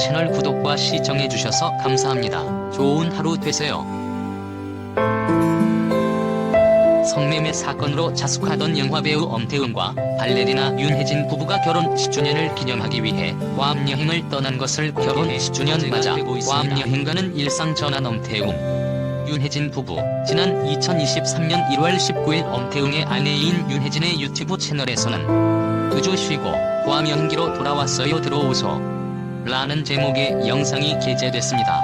채널 구독과 시청해주셔서 감사합니다. 좋은 하루 되세요. 성매매 사건으로 자숙하던 영화배우 엄태웅과 발레리나 윤혜진 부부가 결혼 10주년을 기념하기 위해 괌 여행을 떠난 것을 결혼 10주년 맞아 괌 여행 가는 일상 전한 엄태웅, 윤혜진 부부. 지난 2023년 1월 19일 엄태웅의 아내인 윤혜진의 유튜브 채널에서는 2주 쉬고 괌 여행기로 돌아왔어요 들어오소 라는 제목의 영상이 게재됐습니다.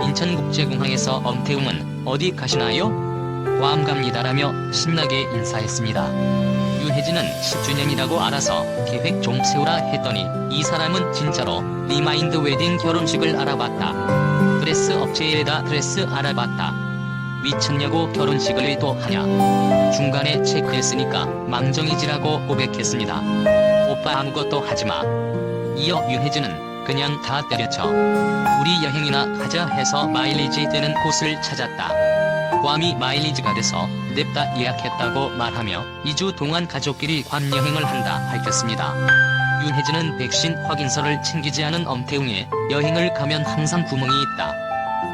인천국제공항에서 엄태웅은 어디 가시나요? 괌 갑니다라며 신나게 인사했습니다. 윤혜진은 10주년이라고 알아서 계획 좀 세우라 했더니 이 사람은 진짜로 리마인드 웨딩 결혼식을 알아봤다. 드레스 업체에다 드레스 알아봤다. 미쳤냐고 결혼식을 왜 또 하냐. 중간에 체크했으니까 망정이지라고 고백했습니다. 오빠 아무것도 하지마. 이어 윤혜진은 그냥 다 때려쳐. 우리 여행이나 가자 해서 마일리지 되는 곳을 찾았다. 괌이 마일리지가 돼서 냅다 예약했다고 말하며 2주 동안 가족끼리 괌 여행을 한다 밝혔습니다. 윤혜진은 백신 확인서를 챙기지 않은 엄태웅의 여행을 가면 항상 구멍이 있다.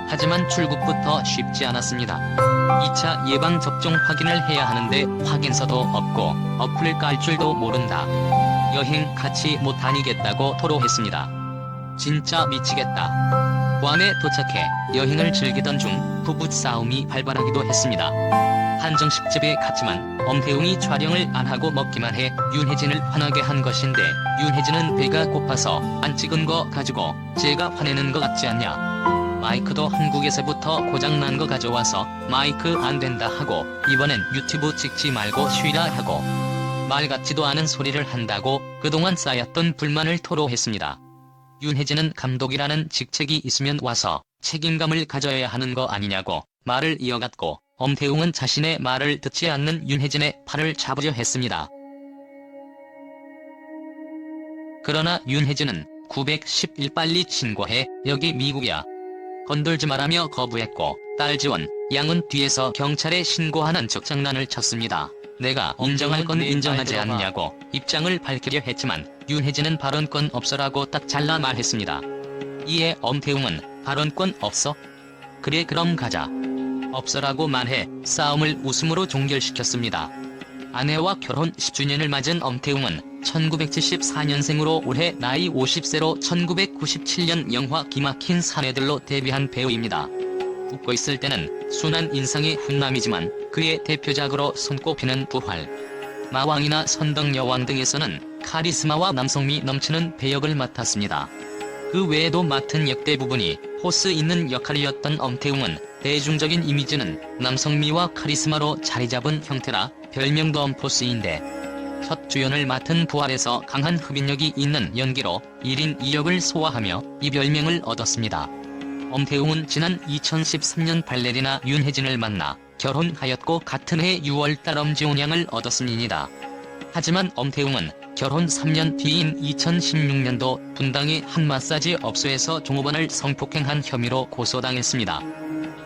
하지만 출국부터 쉽지 않았습니다. 2차 예방접종 확인을 해야 하는데 확인서도 없고 어플을 깔 줄도 모른다. 여행 같이 못 다니겠다고 토로했습니다. 진짜 미치겠다. 괌에 도착해 여행을 즐기던 중 부부싸움이 발발하기도 했습니다. 한정식집에 갔지만 엄태웅이 촬영을 안 하고 먹기만 해 윤혜진을 화나게 한 것인데 윤혜진은 배가 고파서 안 찍은 거 가지고 제가 화내는 거 같지 않냐. 마이크도 한국에서부터 고장난 거 가져와서 마이크 안 된다 하고 이번엔 유튜브 찍지 말고 쉬라 하고 말 같지도 않은 소리를 한다고 그동안 쌓였던 불만을 토로했습니다. 윤혜진은 감독이라는 직책이 있으면 와서 책임감을 가져야 하는 거 아니냐고 말을 이어갔고 엄태웅은 자신의 말을 듣지 않는 윤혜진의 팔을 잡으려 했습니다. 그러나 윤혜진은 911 빨리 신고해 여기 미국이야. 건들지 말라며 거부했고 딸 지원 양은 뒤에서 경찰에 신고하는 척 장난을 쳤습니다. 내가 인정할 건 인정하지 않냐고 입장을 밝히려 했지만 윤혜진은 발언권 없어라고 딱 잘라 말했습니다. 이에 엄태웅은 발언권 없어? 그래 그럼 가자. 없어라고 말해 싸움을 웃음으로 종결시켰습니다. 아내와 결혼 10주년을 맞은 엄태웅은 1974년생으로 올해 나이 50세로 1997년 영화 기막힌 사내들로 데뷔한 배우입니다. 웃고 있을 때는 순한 인상의 훈남이지만 그의 대표작으로 손꼽히는 부활, 마왕이나 선덕여왕 등에서는 카리스마와 남성미 넘치는 배역을 맡았습니다. 그 외에도 맡은 역대 부분이 포스 있는 역할이었던 엄태웅은 대중적인 이미지는 남성미와 카리스마로 자리잡은 형태라 별명도 엄포스인데 첫 주연을 맡은 부활에서 강한 흡인력이 있는 연기로 1인 2역을 소화하며 이 별명을 얻었습니다. 엄태웅은 지난 2013년 발레리나 윤혜진을 만나 결혼하였고 같은 해 6월달 엄지훈양을 얻었습니다. 하지만 엄태웅은 결혼 3년 뒤인 2016년도 분당의 한 마사지 업소에서 종업원을 성폭행한 혐의로 고소당했습니다.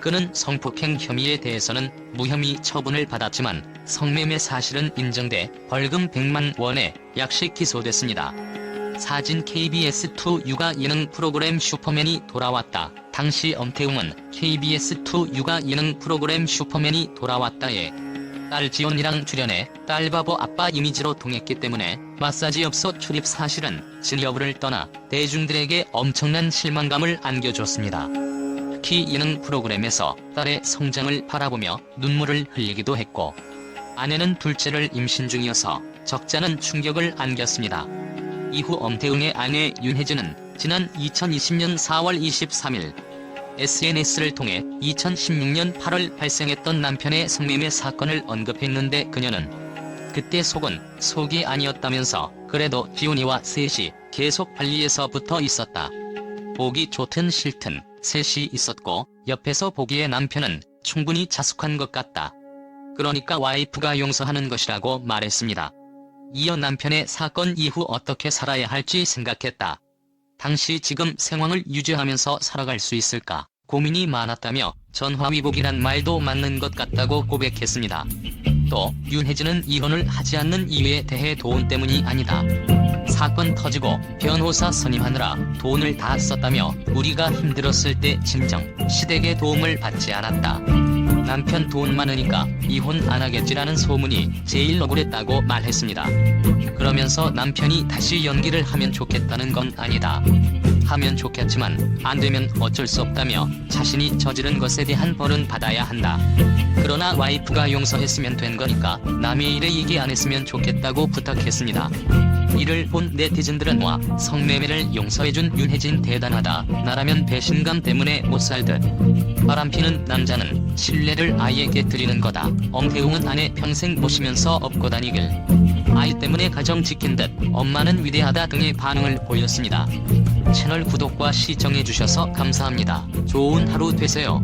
그는 성폭행 혐의에 대해서는 무혐의 처분을 받았지만 성매매 사실은 인정돼 벌금 100만 원에 약식 기소됐습니다. 사진 KBS2 육아 예능 프로그램 슈퍼맨이 돌아왔다. 당시 엄태웅은 KBS2 육아 예능 프로그램 슈퍼맨이 돌아왔다에 딸 지원이랑 출연해 딸 바보 아빠 이미지로 통했기 때문에 마사지업소 출입 사실은 진 여부를 떠나 대중들에게 엄청난 실망감을 안겨줬습니다. 특히 예능 프로그램에서 딸의 성장을 바라보며 눈물을 흘리기도 했고 아내는 둘째를 임신 중이어서 적잖은 충격을 안겼습니다. 이후 엄태웅의 아내 윤혜진은 지난 2020년 4월 23일 SNS를 통해 2016년 8월 발생했던 남편의 성매매 사건을 언급했는데 그녀는 그때 속은 속이 아니었다면서 그래도 지훈이와 셋이 계속 관리에서 붙어 있었다. 보기 좋든 싫든 셋이 있었고 옆에서 보기에 남편은 충분히 자숙한 것 같다. 그러니까 와이프가 용서하는 것이라고 말했습니다. 이어 남편의 사건 이후 어떻게 살아야 할지 생각했다. 당시 지금 상황을 유지하면서 살아갈 수 있을까 고민이 많았다며 전화위복이란 말도 맞는 것 같다고 고백했습니다. 또 윤혜진은 이혼을 하지 않는 이유에 대해 돈 때문이 아니다. 사건 터지고 변호사 선임하느라 돈을 다 썼다며 우리가 힘들었을 때 진정 시댁의 도움을 받지 않았다. 남편 돈 많으니까 이혼 안 하겠지라는 소문이 제일 억울했다고 말했습니다. 그러면서 남편이 다시 연기를 하면 좋겠다는 건 아니다. 하면 좋겠지만 안 되면 어쩔 수 없다며 자신이 저지른 것에 대한 벌은 받아야 한다. 그러나 와이프가 용서했으면 된 거니까 남의 일에 얘기 안 했으면 좋겠다고 부탁했습니다. 이를 본 네티즌들은 와 성매매를 용서해준 윤혜진 대단하다. 나라면 배신감 때문에 못 살듯. 바람피는 남자는 신뢰를 아이에게 드리는 거다. 엄태웅은 아내 평생 모시면서 업고 다니길. 아이 때문에 가정 지킨 듯 엄마는 위대하다 등의 반응을 보였습니다. 채널 구독과 시청해주셔서 감사합니다. 좋은 하루 되세요.